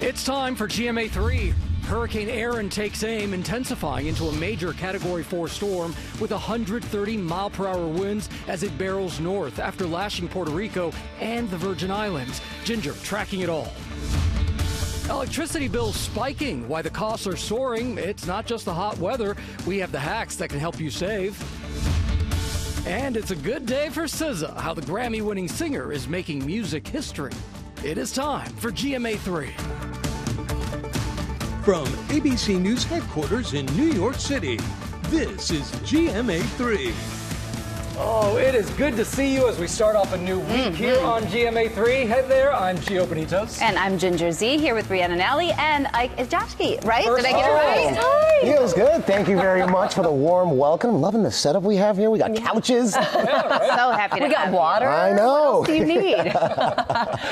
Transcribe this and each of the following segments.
It's time for GMA3. Hurricane Aaron takes aim, intensifying into a major Category 4 storm with 130-mile-per-hour winds as it barrels north after lashing Puerto Rico and the Virgin Islands. Ginger tracking it all. Electricity bills spiking. Why the costs are soaring? It's not just the hot weather. We have the hacks that can help you save. And it's a good day for SZA, how the Grammy-winning singer is making music history. It is time for GMA3. From ABC News headquarters in New York City, this is GMA3. Oh, it is good to see you as we start off a new week here on GMA3. Hey there, I'm Gio Benitez. And I'm Ginger Z here with Rhiannon Alley and Ike Izjowski, right? First Did I get it right? Hi. Feels good. Thank you very much for the warm welcome. Loving the setup we have here. We got couches. So happy to We got have water. I know. What else do you need?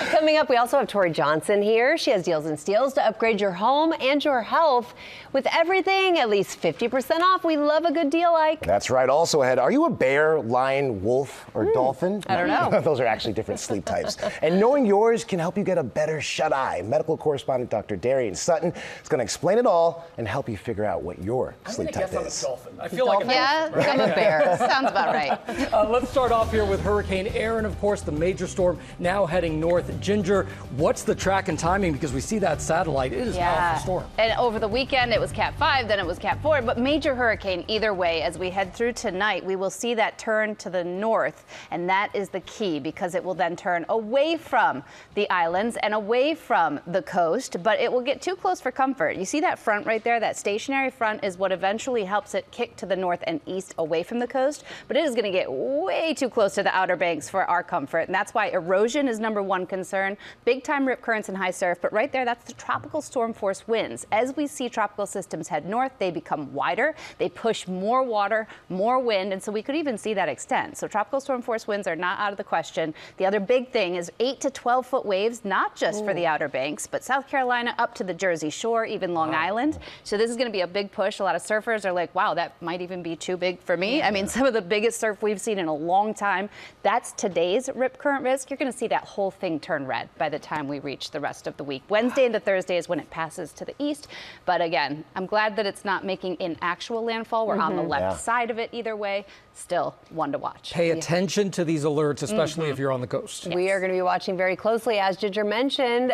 Coming up, we also have Tori Johnson here. She has deals and steals to upgrade your home and your health. With everything at least 50% off. We love a good deal, Ike. That's right. Also ahead, are you a bear, lion, wolf, or dolphin? I don't know. Those are actually different sleep types. And knowing yours can help you get a better shut-eye. Medical correspondent Dr. Darian Sutton is going to explain it all and help you figure out what your sleep type I'm a is. dolphin. I feel like a Yeah, I'm a bear. Sounds about right. Let's start off here with Hurricane Aaron, of course, the major storm now heading north. Ginger, what's the track and timing? Because we see that satellite. It is a powerful storm. And over the weekend, it was Cat 5, then it was Cat 4, but major hurricane either way. As we head through tonight, we will see that turn to the north, and that is the key because it will then turn away from the islands and away from the coast, but it will get too close for comfort. You see that front right there? That stationary front is what eventually helps it kick to the north and east away from the coast, but it is going to get way too close to the Outer Banks for our comfort, and that's why erosion is number one concern. Big time rip currents and high surf, but right there, that's the tropical storm force winds. As we see tropical systems head north, they become wider, they push more water, more wind, and so we could even see that extend. So tropical storm force winds are not out of the question. The other big thing is 8 to 12 foot waves, not just for the Outer Banks, but South Carolina up to the Jersey Shore, even Long Island. So this is going to be a big push. A lot of surfers are like, wow, that might even be too big for me. I mean, some of the biggest surf we've seen in a long time. That's today's rip current risk. You're going to see that whole thing turn red by the time we reach the rest of the week. Wednesday into Thursday is when it passes to the east. But again, I'm glad that it's not making an actual landfall. We're on the left side of it either way. Still one to watch. Pay attention to these alerts, especially if you're on the coast. We are going to be watching very closely. As Ginger mentioned,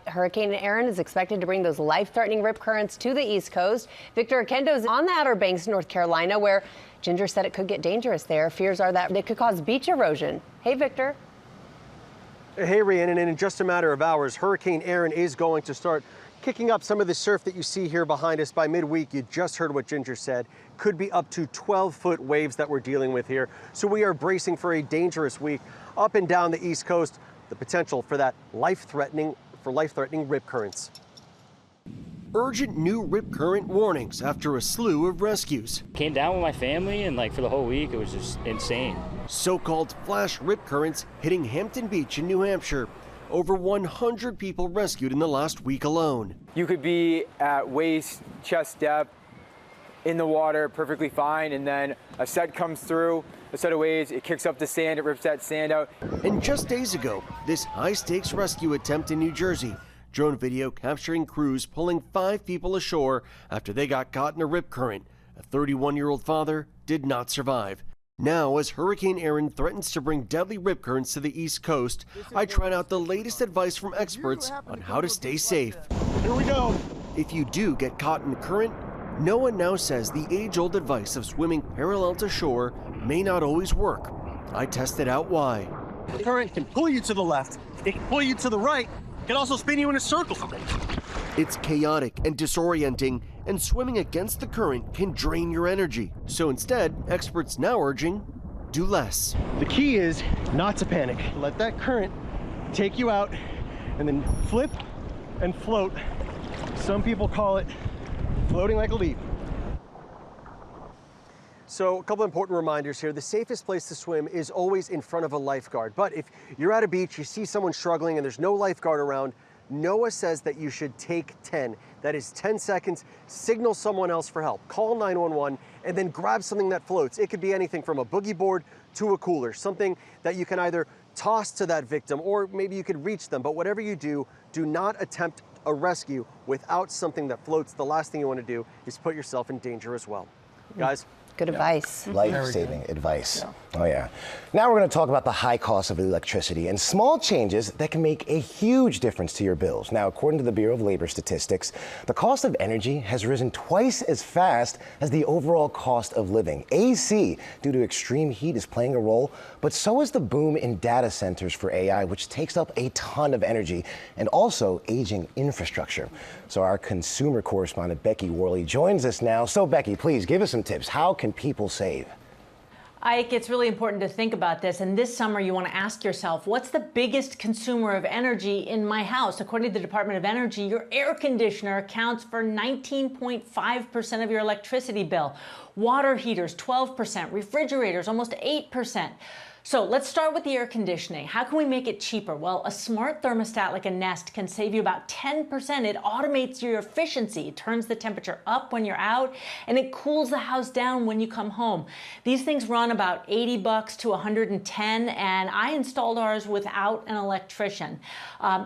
Hurricane Aaron is expected to bring those life-threatening rip currents to the East Coast. Victor Oquendo is on the Outer Banks, North Carolina, where Ginger said it could get dangerous there. Fears are that it could cause beach erosion. Hey, Victor. Hey, Rhiannon, and in just a matter of hours, Hurricane Aaron is going to start kicking up some of the surf that you see here behind us. By midweek, you just heard what Ginger said. Could be up to 12-foot waves that we're dealing with here. So we are bracing for a dangerous week up and down the East Coast. The potential for that life-threatening rip currents. Urgent new rip current warnings after a slew of rescues. Came down with my family, and for the whole week, it was just insane. So-called flash rip currents hitting Hampton Beach in New Hampshire. Over 100 people rescued in the last week alone. You could be at waist, chest depth, in the water, perfectly fine, and then a set comes through, a set of waves, it kicks up the sand, it rips that sand out. And just days ago, this high-stakes rescue attempt in New Jersey. Drone video capturing crews pulling 5 people ashore after they got caught in a rip current. A 31-year-old father did not survive. Now, as Hurricane Aaron threatens to bring deadly rip currents to the East Coast, I tried out the latest advice from experts on how to stay safe. Here we go. If you do get caught in the current, NOAA now says the age-old advice of swimming parallel to shore may not always work. I tested out why. The current can pull you to the left, it can pull you to the right, it can also spin you in a circle. It's chaotic and disorienting, and swimming against the current can drain your energy. So instead, experts now urging, do less. The key is not to panic. Let that current take you out and then flip and float. Some people call it floating like a leaf. So a couple important reminders here. The safest place to swim is always in front of a lifeguard. But if you're at a beach, you see someone struggling and there's no lifeguard around, NOAA says that you should take 10. That is 10 seconds, signal someone else for help. Call 911 and then grab something that floats. It could be anything from a boogie board to a cooler, something that you can either toss to that victim, or maybe you could reach them. But whatever you do, do not attempt a rescue without something that floats. The last thing you want to do is put yourself in danger as well. Guys? Good advice. Life-saving advice. Oh, yeah. Now we're going to talk about the high cost of electricity and small changes that can make a huge difference to your bills. Now, according to the Bureau of Labor Statistics, the cost of energy has risen twice as fast as the overall cost of living. AC, due to extreme heat, is playing a role, but so is the boom in data centers for AI, which takes up a ton of energy, and also aging infrastructure. So our consumer correspondent, Becky Worley, joins us now. So, Becky, please give us some tips. How can people save? Ike, it's really important to think about this. And this summer, you want to ask yourself, what's the biggest consumer of energy in my house? According to the Department of Energy, your air conditioner accounts for 19.5% of your electricity bill. Water heaters, 12%. Refrigerators, almost 8%. So let's start with the air conditioning. How can we make it cheaper? Well, a smart thermostat like a Nest can save you about 10%. It automates your efficiency. It turns the temperature up when you're out, and it cools the house down when you come home. These things run about $80 to $110, and I installed ours without an electrician.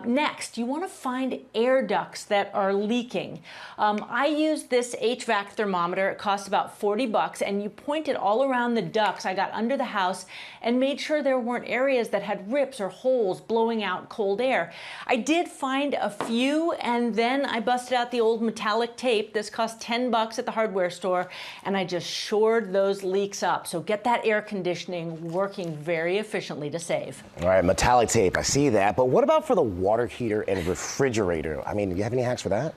Next, you want to find air ducts that are leaking. I use this HVAC thermometer. It costs about $40, and you point it all around the ducts I got under the house and made sure there weren't areas that had rips or holes blowing out cold air. I did find a few, and then I busted out the old metallic tape. This cost $10 at the hardware store, and I just shored those leaks up. So get that air conditioning working very efficiently to save. All right, metallic tape, I see that. But what about for the water heater and refrigerator? I mean, do you have any hacks for that?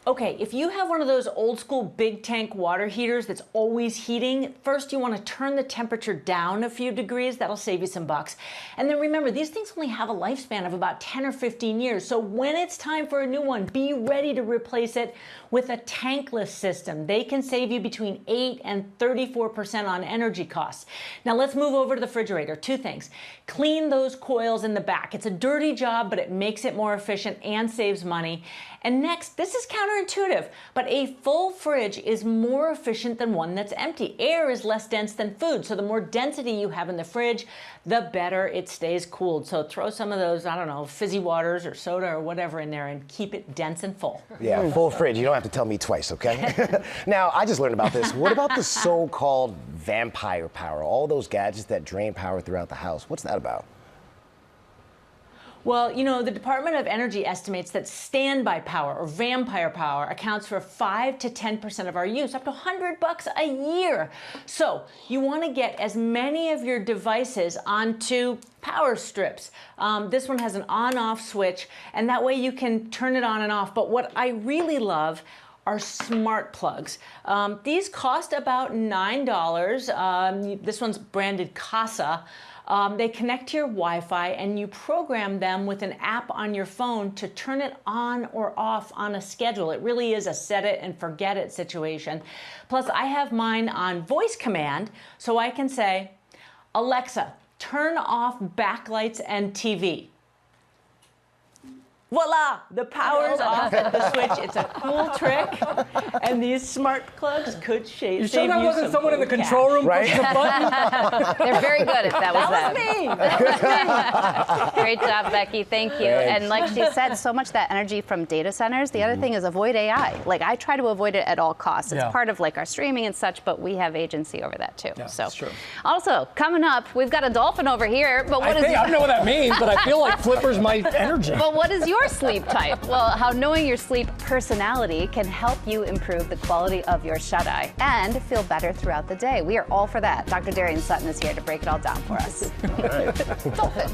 Okay, if you have one of those old school big tank water heaters that's always heating, first you want to turn the temperature down a few degrees. That'll save you some bucks. And then remember, these things only have a lifespan of about 10 or 15 years. So when it's time for a new one, be ready to replace it with a tankless system. They can save you between 8 and 34% on energy costs. Now let's move over to the refrigerator. Two things. Clean those coils in the back. It's a dirty job, but it makes it more efficient and saves money. And next, this is counterintuitive, but a full fridge is more efficient than one that's empty. Air is less dense than food, so the more density you have in the fridge, the better it stays cooled. So throw some of those, I don't know, fizzy waters or soda or whatever in there and keep it dense and full. Yeah, full fridge. You don't have to tell me twice, okay? Now, I just learned about this. What about the so-called vampire power? All those gadgets that drain power throughout the house. What's that about? Well, you know, the Department of Energy estimates that standby power or vampire power accounts for 5 to 10% of our use, up to $100 a year. So you want to get as many of your devices onto power strips. This one has an on-off switch, and that way you can turn it on and off. But what I really love are smart plugs. These cost about $9. This one's branded Casa. They connect to your Wi-Fi, and you program them with an app on your phone to turn it on or off on a schedule. It really is a set it and forget it situation. Plus, I have mine on voice command, so I can say, Alexa, turn off backlights and TV. Voila! The power's off at the switch. It's a cool trick, and these smart plugs could save you. You sure that wasn't someone in the control room pushing the button? They're very good if that was them. That was me. Great job, Becky. Thank you. Thanks. And like she said, so much that energy from data centers. The other thing is avoid AI. Like, I try to avoid it at all costs. It's part of like our streaming and such, but we have agency over that too. Yeah, so that's true. Also, coming up, we've got a dolphin over here. But what I don't know what that means, but I feel like Flipper's my energy. But what is your sleep type? Well, how knowing your sleep personality can help you improve the quality of your shut-eye and feel better throughout the day. We are all for that. Dr. Darian Sutton is here to break it all down for us. Dolphin.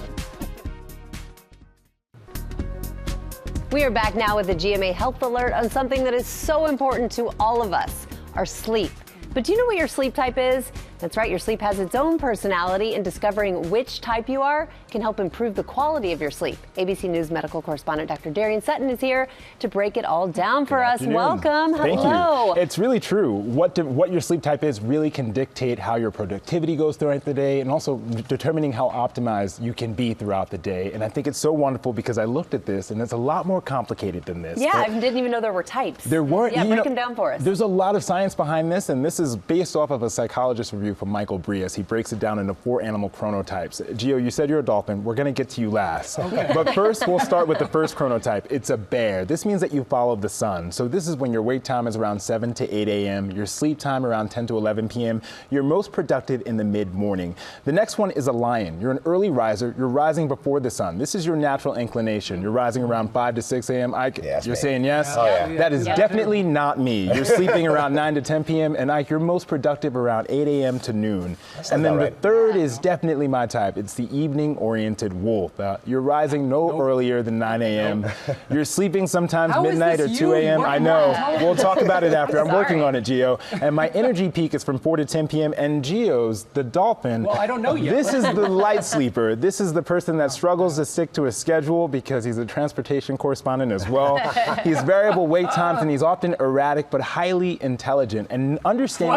We are back now with a GMA Health Alert on something that is so important to all of us, our sleep. But do you know what your sleep type is? That's right, your sleep has its own personality, and discovering which type you are can help improve the quality of your sleep. ABC News medical correspondent Dr. Darian Sutton is here to break it all down for us. Welcome. Thank Hello. you. It's really true. What your sleep type is really can dictate how your productivity goes throughout the day, and also determining how optimized you can be throughout the day. And I think it's so wonderful because I looked at this, and it's a lot more complicated than this. Yeah, I didn't even know there were types. There weren't. Yeah, break them down for us. There's a lot of science behind this, and this is based off of a psychologist review interview from Michael Brias. He breaks it down into 4 animal chronotypes. Gio, you said you're a dolphin. We're going to get to you last. Okay. But first, we'll start with the first chronotype. It's a bear. This means that you follow the sun. So this is when your wake time is around 7 to 8 a.m., your sleep time around 10 to 11 p.m. You're most productive in the mid-morning. The next one is a lion. You're an early riser. You're rising before the sun. This is your natural inclination. You're rising around 5 to 6 a.m. Ike, you're saying yes? Oh, yeah. That is definitely not me. You're sleeping around 9 to 10 p.m. and Ike, you're most productive around 8 a.m. to noon. And then the third is definitely my type. It's the evening-oriented wolf. You're rising no earlier than 9 a.m. You're sleeping sometimes midnight or 2 a.m. I know. We'll talk about it after. I'm working on it, Gio. And my energy peak is from 4 to 10 p.m. And Gio's, the dolphin. Well, I don't know yet. This is the light sleeper. This is the person that struggles to stick to a schedule because he's a transportation correspondent as well. He's variable wake times and he's often erratic but highly intelligent. And understanding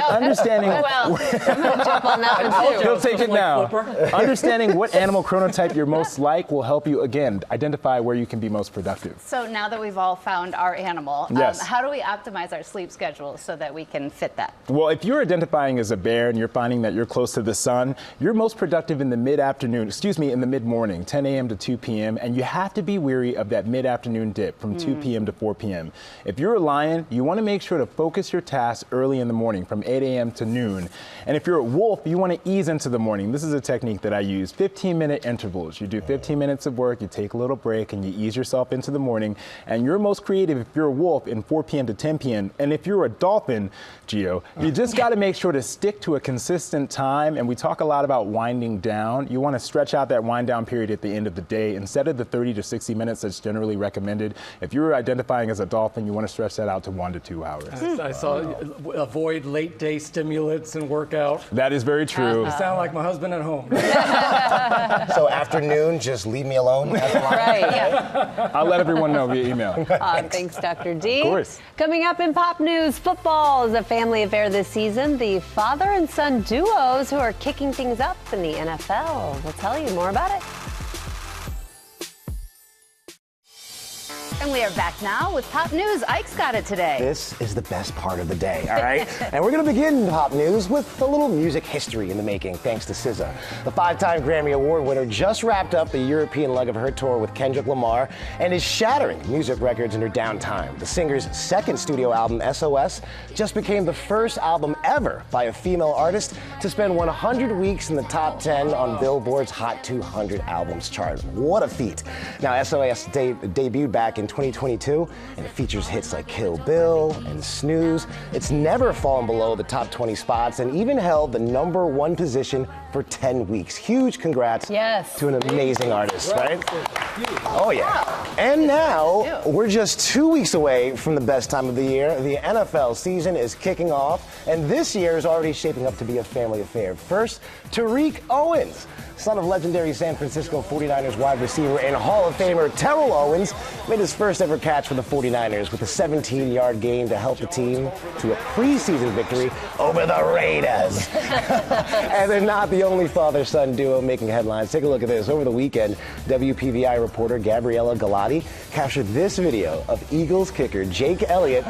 understanding I'm gonna jump on that one too. He'll take it now. Understanding what animal chronotype you're most like will help you again identify where you can be most productive. So now that we've all found our animal, how do we optimize our sleep schedule so that we can fit that? Well, if you're identifying as a bear and you're finding that you're close to the sun, you're most productive in the mid-afternoon, in the mid-morning, 10 a.m. to 2 p.m., and you have to be weary of that mid-afternoon dip from 2 p.m. to 4 p.m. If you're a lion, you want to make sure to focus your tasks early in the morning from 8 a.m. to noon. And if you're a wolf, you want to ease into the morning. This is a technique that I use, 15-minute intervals. You do 15 minutes of work, you take a little break, and you ease yourself into the morning. And you're most creative if you're a wolf in 4 p.m. to 10 p.m. And if you're a dolphin, Gio, you just got to make sure to stick to a consistent time. And we talk a lot about winding down. You want to stretch out that wind down period at the end of the day. Instead of the 30 to 60 minutes that's generally recommended, if you're identifying as a dolphin, you want to stretch that out to 1 to 2 hours. I saw avoid late day stimulants and workout. That is very true. You sound like my husband at home. So afternoon, just leave me alone. Right. Yeah. I'll let everyone know via email. Thanks, Dr. D. Of course. Coming up in pop news, football is a family affair this season. The father and son duos who are kicking things up in the NFL. We'll tell you more about it. And we are back now with Pop News. Ike's got it today. This is the best part of the day, all right? And we're going to begin Pop News with a little music history in the making, thanks to SZA. The 5-time Grammy Award winner just wrapped up the European leg of her tour with Kendrick Lamar and is shattering music records in her downtime. The singer's second studio album, SOS, just became the first album ever by a female artist to spend 100 weeks in the top 10 on Billboard's Hot 200 Albums chart. What a feat. Now, SOS debuted back in 2022, and it features hits like Kill Bill and Snooze. It's never fallen below the top 20 spots and even held the #1 position for 10 weeks. Huge congrats to an amazing artist, right? Oh, yeah. And now, we're just 2 weeks away from the best time of the year. The NFL season is kicking off, and this year is already shaping up to be a family affair. First, Tariq Owens, son of legendary San Francisco 49ers wide receiver and Hall of Famer Terrell Owens, made his first ever catch for the 49ers with a 17-yard gain to help the team to a preseason victory over the Raiders. And they're not the only father-son duo making headlines. Take a look at this. Over the weekend, WPVI reporter Gabriella Galati captured this video of Eagles kicker Jake Elliott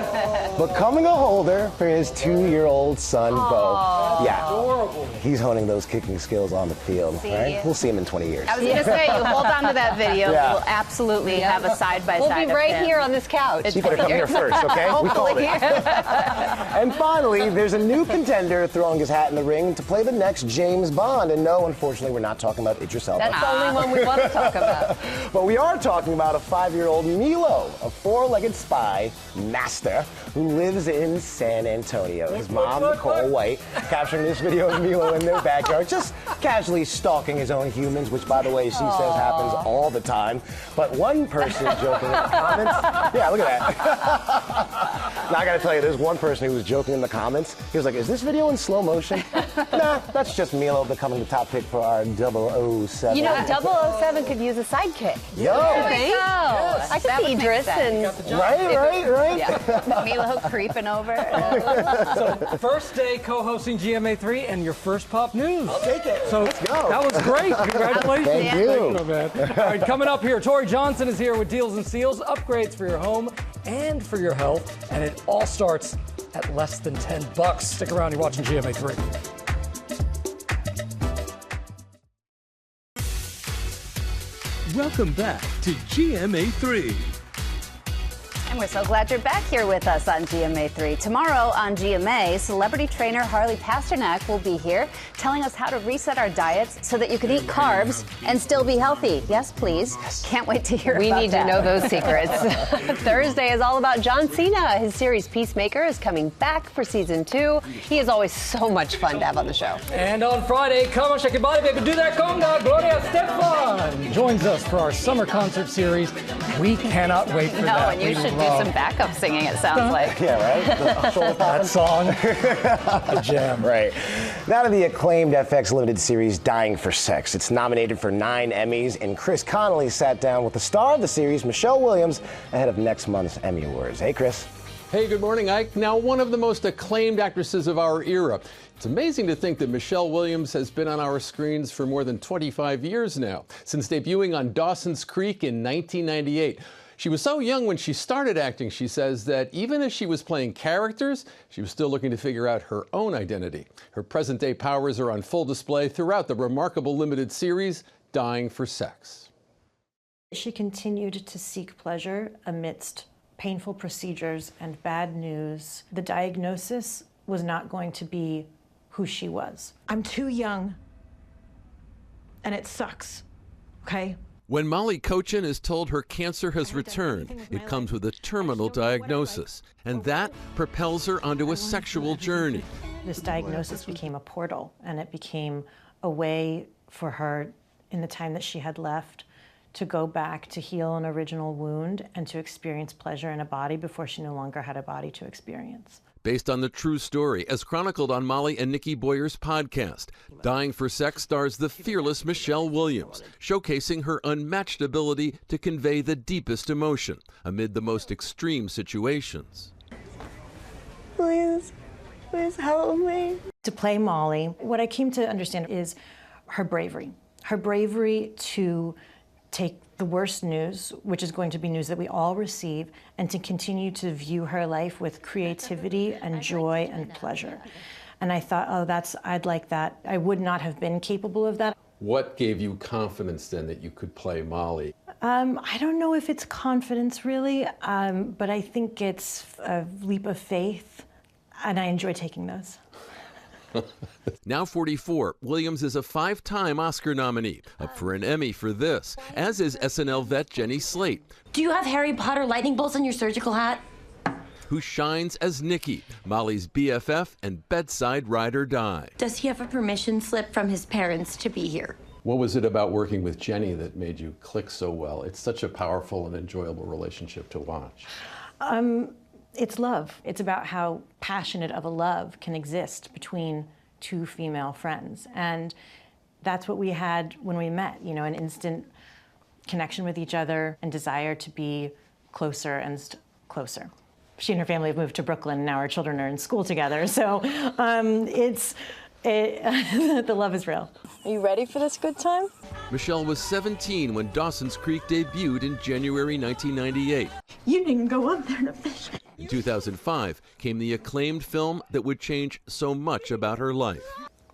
becoming a holder for his 2-year-old son, Bo. Yeah, adorable. He's honing those kicking skills on the field. Right? We'll see him in 20 years. I was going to say, you hold on to that video. We'll absolutely have a side-by-side. We'll be right here on this couch. You better come here first, okay? We called it. And finally, there's a new contender throwing his hat in the ring to play the next James Bond. And no, unfortunately, we're not talking about Idris Elba. That's the only one we want to talk about. But we are talking about a 5-year-old Milo, a 4-legged spy master who lives in San Antonio. His mom, Nicole White, capturing this video of Milo in their backyard, just casually stalking his own humans, which, by the way, she says happens all the time. But one person joking in the comments, look at that. Now, I gotta tell you, there's one person who was joking in the comments. He was like, is this video in slow motion? Nah, that's just Milo becoming the top pick for our 007. You know, 007 could use a sidekick. Yo! I could see Idris and... Right. Yeah. Milo creeping over. So, first day co-hosting GMA3 and your first Pop News. I'll take it. So, let's go. That was great. Congratulations. Thank you. All right, coming up here, Tori Johnson is here with Deals and Steals, upgrades for your home and for your health, and it all starts at less than $10. Stick around, you're watching GMA3. Welcome back to GMA3. And we're so glad you're back here with us on GMA3. Tomorrow on GMA, celebrity trainer Harley Pasternak will be here telling us how to reset our diets so that you can eat carbs and still be healthy. Yes, please. Can't wait to hear about that. We need to know those secrets. Thursday is all about John Cena. His series Peacemaker is coming back for season 2. He is always so much fun to have on the show. And on Friday, come on, shake your body, baby, do that conga. Gloria Estefan joins us for our summer concert series. We cannot wait for that. No, and you should do some backup singing, it sounds like. Yeah, right? That song. A jam. Right. Now to the acclaimed FX limited series Dying for Sex. It's nominated for 9 Emmys, and Chris Connolly sat down with the star of the series, Michelle Williams, ahead of next month's Emmy Awards. Hey, Chris. Hey, good morning, Ike. Now, one of the most acclaimed actresses of our era. It's amazing to think that Michelle Williams has been on our screens for more than 25 years now, since debuting on Dawson's Creek in 1998. She was so young when she started acting, she says, that even as she was playing characters, she was still looking to figure out her own identity. Her present-day powers are on full display throughout the remarkable limited series, Dying for Sex. She continued to seek pleasure amidst painful procedures and bad news. The diagnosis was not going to be who she was. I'm too young, and it sucks, okay? When Molly Cochin is told her cancer has returned, it comes with a terminal diagnosis, and that propels her onto a sexual journey. This diagnosis became a portal, and it became a way for her, in the time that she had left, to go back to heal an original wound and to experience pleasure in a body before she no longer had a body to experience. Based on the true story, as chronicled on Molly and Nikki Boyer's podcast, Dying for Sex stars the fearless Michelle Williams, showcasing her unmatched ability to convey the deepest emotion amid the most extreme situations. Please help me. To play Molly, what I came to understand is her bravery to take the worst news, which is going to be news that we all receive, and to continue to view her life with creativity and joy and pleasure. And I thought, I'd like that. I would not have been capable of that. What gave you confidence then that you could play Molly? I don't know if it's confidence really, but I think it's a leap of faith, and I enjoy taking those. Now 44, Williams is a 5-time Oscar nominee, up for an Emmy for this, as is SNL vet Jenny Slate. Do you have Harry Potter lightning bolts on your surgical hat? Who shines as Nikki, Molly's BFF and bedside ride or die. Does he have a permission slip from his parents to be here? What was it about working with Jenny that made you click so well? It's such a powerful and enjoyable relationship to watch. It's love. It's about how passionate of a love can exist between two female friends. And that's what we had when we met, an instant connection with each other and desire to be closer and closer. She and her family have moved to Brooklyn, and now our children are in school together. So the love is real. Are you ready for this good time? Michelle was 17 when Dawson's Creek debuted in January 1998. You didn't go up there to fish. In 2005 came the acclaimed film that would change so much about her life.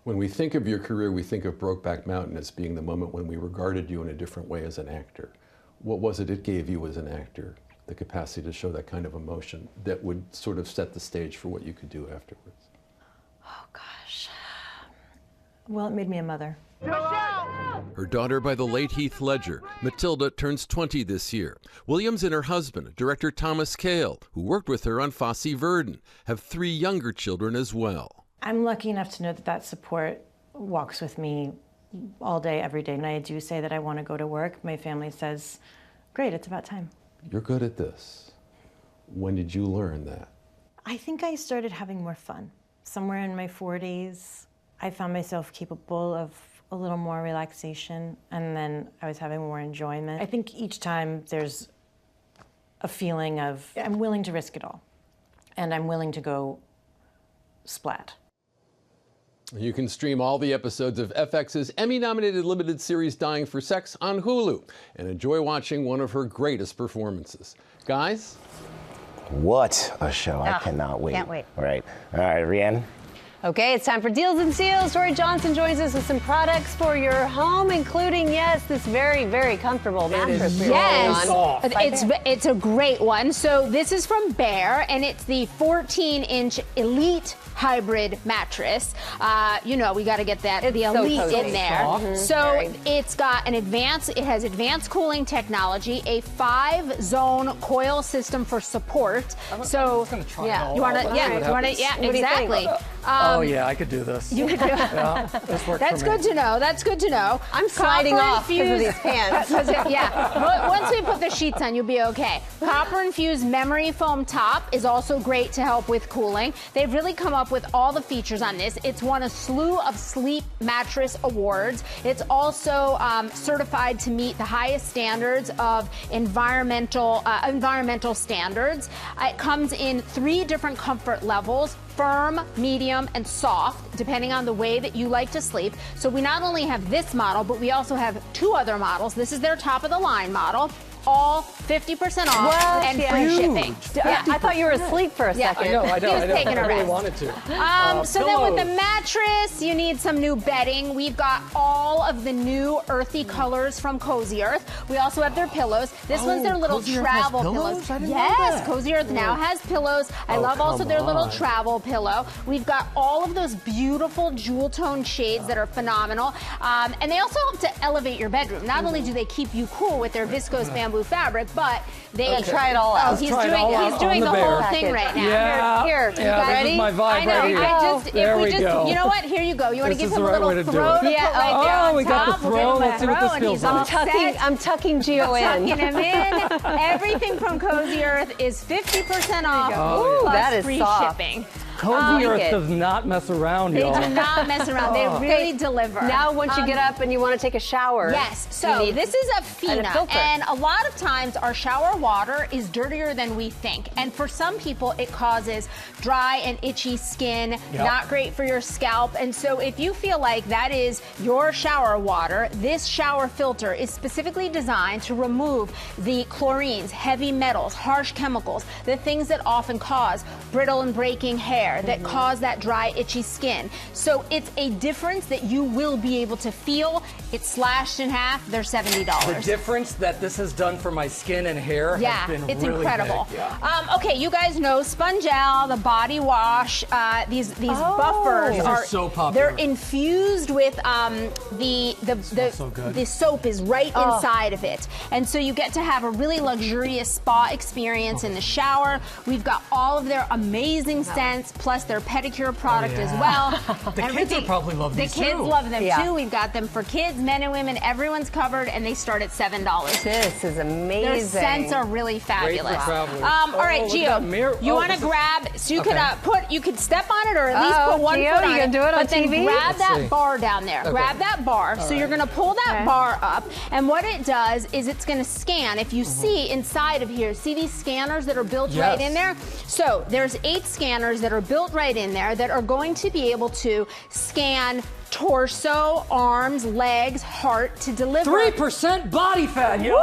When we think of your career, we think of Brokeback Mountain as being the moment when we regarded you in a different way as an actor. What was it gave you as an actor, the capacity to show that kind of emotion that would sort of set the stage for what you could do afterwards? Oh, gosh. Well, it made me a mother. Her daughter by the late Heath Ledger, Matilda, turns 20 this year. Williams and her husband, director Thomas Kail, who worked with her on Fosse Verdon, have 3 younger children as well. I'm lucky enough to know that support walks with me all day, every day. And I do say that I want to go to work. My family says, great, it's about time. You're good at this. When did you learn that? I think I started having more fun. Somewhere in my 40s, I found myself capable of a little more relaxation, and then I was having more enjoyment. I think each time there's a feeling of, I'm willing to risk it all, and I'm willing to go splat. You can stream all the episodes of FX's Emmy-nominated limited series Dying for Sex on Hulu and enjoy watching one of her greatest performances. Guys, What a show. I cannot wait. Can't wait. All right, Rhiannon. Okay, it's time for Deals and Steals. Tori Johnson joins us with some products for your home, including, yes, this very, very comfortable mattress. Yes, it's a great one. So this is from Bear, and it's the 14-inch Elite Hybrid mattress. You know, we got to get the Elite in there. So it's got it has advanced cooling technology, a 5-zone coil system for support. So yeah, you want to, yeah, exactly. Oh yeah, I could do this. You could do it. Yeah, this works That's for me. good to know. That's good to know. I'm sliding off because of these pants. Yeah. Once we put the sheets on, you'll be okay. Copper infused memory foam top is also great to help with cooling. They've really come up with all the features on this. It's won a slew of sleep mattress awards. It's also certified to meet the highest standards of environmental standards. It comes in 3 different comfort levels: firm, medium, and soft, depending on the way that you like to sleep. So we not only have this model, but we also have 2 other models. This is their top of the line model, all 50% off and free shipping. Yeah, I thought you were asleep for a second. I know. He was taking a I really rest. wanted to. So then with the mattress, you need some new bedding. We've got all of the new earthy colors from Cozy Earth. We also have their pillows. This one's their little Cozy Earth travel has pillows. I didn't know Yes, that. Cozy Earth now has pillows. I love also their little travel pillow. We've got all of those beautiful jewel tone shades that are phenomenal. And they also help to elevate your bedroom. Not only do they keep you cool with their viscose bamboo fabric, but they try it all out. Oh, he's doing the whole thing right now. Yeah. Here, you guys This ready? is my vibe I know. right here. There we go. You know what? Here you go. You want to This give is him the a right little way to do throw it. to put right there on we got top. the We'll give throw. him a Let's see what throw, this and feels he's like. all set. I'm tucking Gio in. Tucking him in. Everything from Cozy Earth is 50% off. Ooh, plus that is free soft. shipping. Cozy Earth does not mess around, They y'all. do not mess around. They really deliver. Now, once you get up and you want to take a shower. Yes. So this is a and a Fina, filter. and a lot of times our shower water is dirtier than we think. And for some people, it causes dry and itchy skin, not great for your scalp. And so if you feel like that is your shower water, this shower filter is specifically designed to remove the chlorines, heavy metals, harsh chemicals, the things that often cause brittle and breaking hair, that cause that dry, itchy skin. So it's a difference that you will be able to feel. It's slashed in half. They're $70. The difference that this has done for my skin and hair has been it's really incredible. big. Yeah. Okay, you guys know Spongel, the body wash. These buffers are so popular. They're infused with the soap is right inside of it, and so you get to have a really luxurious spa experience in the shower. We've got all of their amazing scents, plus their pedicure product as well. The kids will probably love these The kids too. love them too. We've got them for kids, men and women. Everyone's covered, and they start at $7. This is amazing. Their scents are really fabulous. Great for travelers. All right, look at that Gio, mirror. you want to this is- grab, so you Okay. could you could step on it or at least put one Gio, foot on you it. gonna do it on but then TV? grab Let's that see. bar down there. Okay. Grab that bar. So you're gonna pull that bar up, and what it does is it's gonna scan. If you see inside of here, see these scanners that are built right in there? So there's 8 scanners that are built right in there that are going to be able to scan torso, arms, legs, heart to deliver 3% body fat, y'all.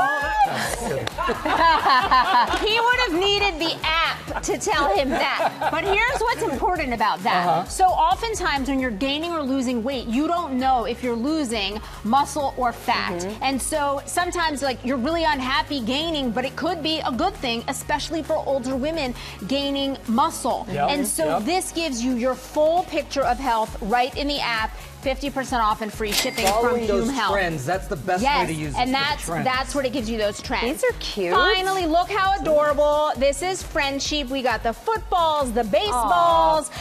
He would have needed the app to tell him that. But here's what's important about that. So oftentimes when you're gaining or losing weight, you don't know if you're losing muscle or fat. And so sometimes like you're really unhappy gaining, but it could be a good thing, especially for older women gaining muscle. And so this gives you your full picture of health right in the app. 50% off and free shipping Following from those Hume Health. trends, that's the best way to use it. And that's what it gives you those trends. These are cute. Finally, look how adorable. This is friendship. We got the footballs, the baseballs,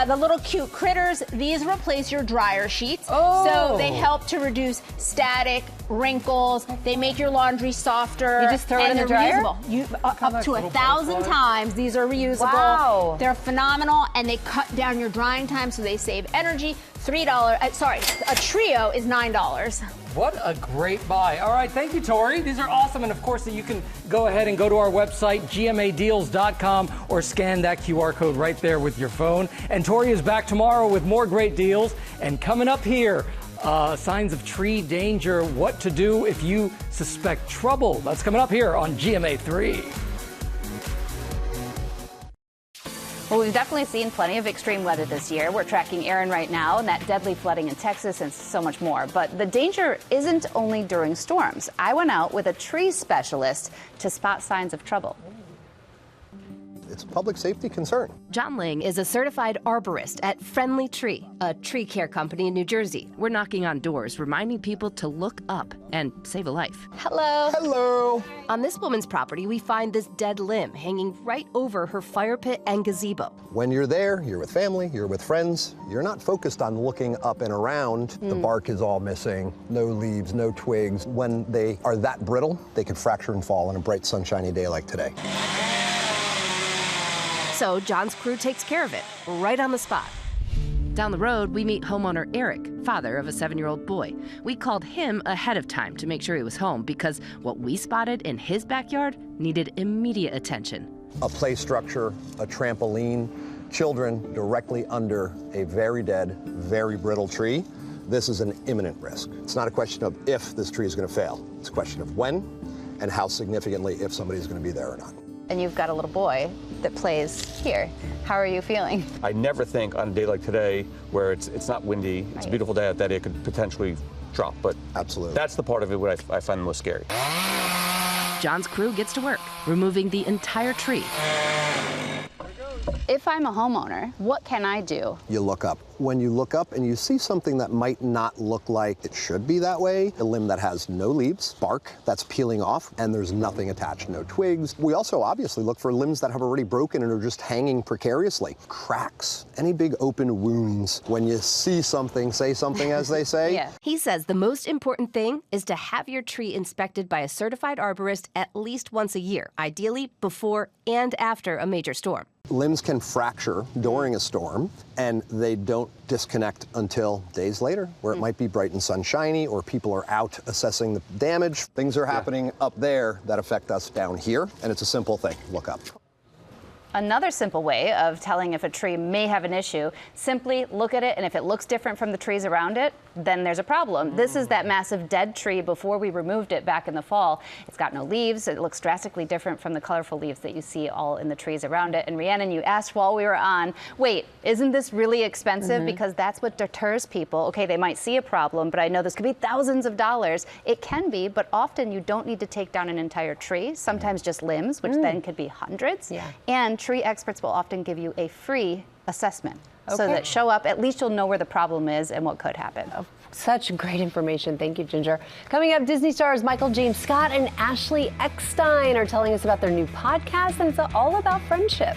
the little cute critters. These replace your dryer sheets. So they help to reduce static, wrinkles. They make your laundry softer. You just throw it in the they're dryer? reusable. Up to 1,000 times. These are reusable. Wow. They're phenomenal, and they cut down your drying time, so they save energy. A trio is $9. What a great buy. All right, thank you, Tori. These are awesome. And of course, you can go ahead and go to our website, GMAdeals.com, or scan that QR code right there with your phone. And Tori is back tomorrow with more great deals. And coming up here, signs of tree danger, what to do if you suspect trouble. That's coming up here on GMA3. Well, we've definitely seen plenty of extreme weather this year. We're tracking Aaron right now and that deadly flooding in Texas and so much more. But the danger isn't only during storms. I went out with a tree specialist to spot signs of trouble. It's a public safety concern. John Ling is a certified arborist at Friendly Tree, a tree care company in New Jersey. We're knocking on doors, reminding people to look up and save a life. Hello. Hello. On this woman's property, we find this dead limb hanging right over her fire pit and gazebo. When you're there, you're with family, you're with friends, you're not focused on looking up and around. The bark is all missing, no leaves, no twigs. When they are that brittle, they can fracture and fall on a bright, sunshiny day like today. So John's crew takes care of it, right on the spot. Down the road, we meet homeowner Eric, father of a 7-year-old boy. We called him ahead of time to make sure he was home because what we spotted in his backyard needed immediate attention. A play structure, a trampoline, children directly under a very dead, very brittle tree. This is an imminent risk. It's not a question of if this tree is going to fail. It's a question of when and how significantly if somebody's going to be there or not. And you've got a little boy that plays here. How are you feeling? I never think on a day like today where it's not windy, it's a beautiful day, that it could potentially drop. But absolutely, that's the part of it what I find the most scary. John's crew gets to work, removing the entire tree. If I'm a homeowner, what can I do? You look up. When you look up and you see something that might not look like it should be that way, a limb that has no leaves, bark that's peeling off, and there's nothing attached, no twigs. We also obviously look for limbs that have already broken and are just hanging precariously. Cracks, any big open wounds. When you see something, say something, as they say. Yeah. He says the most important thing is to have your tree inspected by a certified arborist at least once a year, ideally before and after a major storm. Limbs can fracture during a storm, and they don't disconnect until days later, where it might be bright and sunshiny, or people are out assessing the damage. Things are happening up there that affect us down here, and it's a simple thing. Look up. Another simple way of telling if a tree may have an issue, simply look at it, and if it looks different from the trees around it, then there's a problem. This is that massive dead tree before we removed it back in the fall. It's got no leaves. It looks drastically different from the colorful leaves that you see all in the trees around it. And Rhiannon, you asked while we were on, wait, isn't this really expensive? Because that's what deters people. Okay, they might see a problem, but I know this could be thousands of dollars. It can be, but often you don't need to take down an entire tree, sometimes just limbs, which then could be hundreds. And tree experts will often give you a free assessment. So that show up, at least you'll know where the problem is and what could happen. Such great information. Thank you, Ginger. Coming up, Disney stars Michael James Scott and Ashley Eckstein are telling us about their new podcast, and it's all about friendship.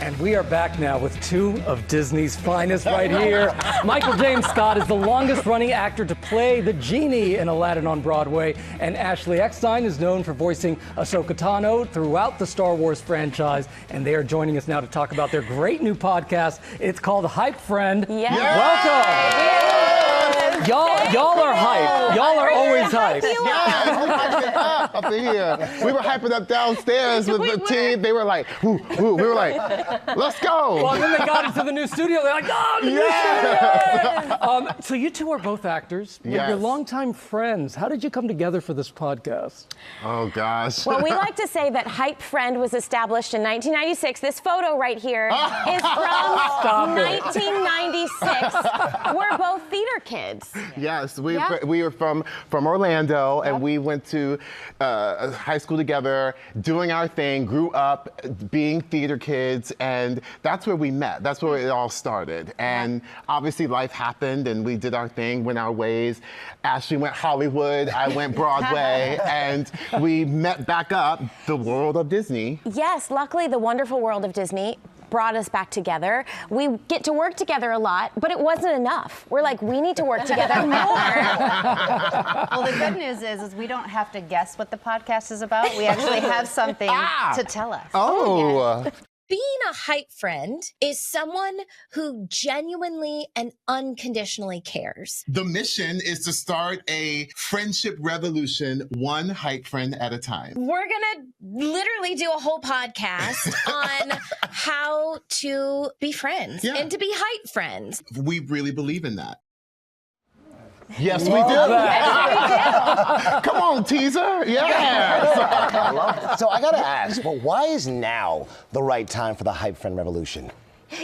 And we are back now with two of Disney's finest right here. Michael James Scott is the longest-running actor to play the genie in Aladdin on Broadway, and Ashley Eckstein is known for voicing Ahsoka Tano throughout the Star Wars franchise. And they are joining us now to talk about their great new podcast. It's called Hype Friend. Yes. Welcome. Y'all are hype. Y'all are always hype. Up in here. We were hyping up downstairs with the team. They were like, woo, woo. We were like, let's go. Well, then they got into the new studio. They're like, oh, the new studio. So you two are both actors. You're longtime friends. How did you come together for this podcast? Oh, gosh. Well, we like to say that Hype Friend was established in 1996. This photo right here is from 1996. We're both theater kids. Yes, we were from Orlando, and we went to high school together, doing our thing, grew up being theater kids, and that's where we met. That's where it all started. And obviously life happened, and we did our thing, went our ways. Ashley went Hollywood, I went Broadway, and we met back up the world of Disney. Yes, luckily the wonderful world of Disney brought us back together. We get to work together a lot, but it wasn't enough. We're like, we need to work together more. Well, the good news is we don't have to guess what the podcast is about. We actually have something to tell us. Being a hype friend is someone who genuinely and unconditionally cares. The mission is to start a friendship revolution, one hype friend at a time. We're gonna literally do a whole podcast on how to be friends and to be hype friends. We really believe in that. Yes, we do. Yes, we do. Come on, teaser. Yeah. I love it. So I gotta ask, but why is now the right time for the Hype Friend revolution?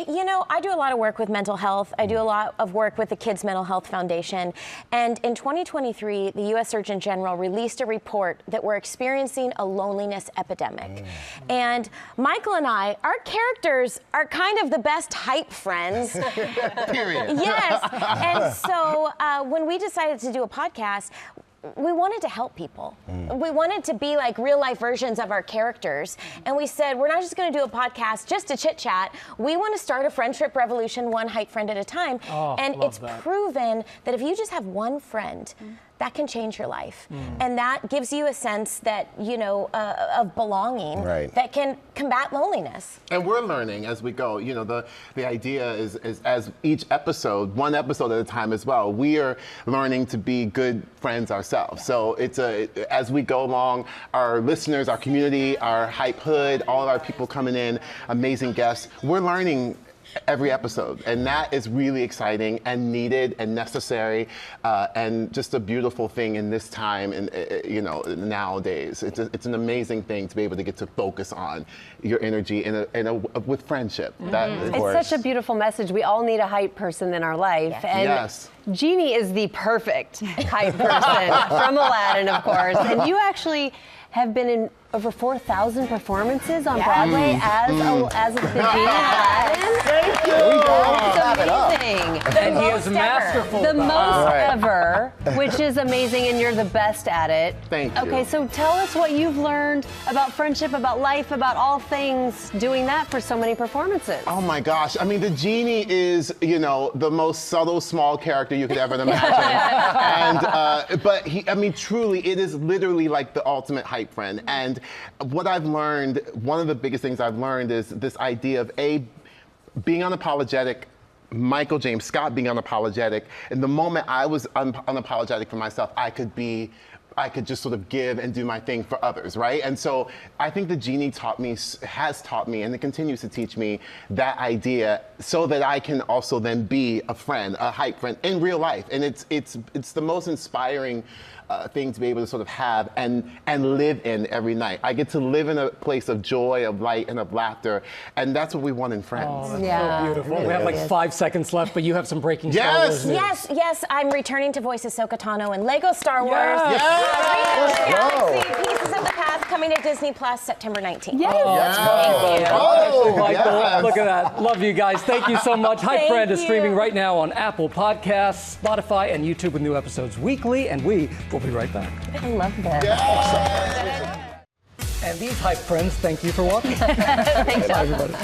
You know, I do a lot of work with mental health. I do a lot of work with the Kids Mental Health Foundation. And in 2023, the U.S. Surgeon General released a report that we're experiencing a loneliness epidemic. And Michael and I, our characters are kind of the best hype friends. Period. Yes. And so when we decided to do a podcast, we wanted to help people. We wanted to be like real life versions of our characters. And we said, we're not just going to do a podcast just to chit chat. We want to start a friendship revolution, one hype friend at a time. And it's proven that if you just have one friend, that can change your life. And that gives you a sense that, you know, of belonging that can combat loneliness. And we're learning as we go. You know, the idea is as each episode, one episode at a time as well, we are learning to be good friends ourselves. So it's as we go along, our listeners, our community, our hype hood, all of our people coming in, amazing guests, we're learning every episode, and that is really exciting and needed and necessary, and just a beautiful thing in this time, and you know, nowadays it's an amazing thing to be able to get to focus on your energy with friendship. It's such a beautiful message. We all need a hype person in our life, and Jeannie is the perfect hype person from Aladdin, of course, and you actually have been in over 4,000 performances on Broadway as the Genie in Aladdin. Thank you. It's amazing. And he is masterful. The most ever, which is amazing, and you're the best at it. Thank you. Okay, so tell us what you've learned about friendship, about life, about all things, doing that for so many performances. Oh my gosh. I mean, the Genie is, you know, the most subtle, small character you could ever imagine. And, but I mean, truly, it is literally like the ultimate hype friend. And what I've learned, one of the biggest things I've learned is this idea of being unapologetic, Michael James Scott being unapologetic. And the moment I was unapologetic for myself, I could just sort of give and do my thing for others, right? And so I think the Genie has taught me, and it continues to teach me that idea so that I can also then be a friend, a hype friend in real life. And it's the most inspiring thing to be able to sort of have and live in every night. I get to live in a place of joy, of light, and of laughter, and that's what we want in friends. Oh, that's so beautiful. Really we have like 5 seconds left, but you have some breaking Star Wars news. Yes, I'm returning to voice Ahsoka Tano in Lego Star Wars. Yes. Pieces of the Past coming to Disney Plus September 19th. Michael, look at that. Love you guys. Thank you so much. Hype Friend is streaming right now on Apple Podcasts, Spotify, and YouTube with new episodes weekly, and we will be right back. I love that. And these Hype Friends, thank you for watching. Thanks, Bye, everybody.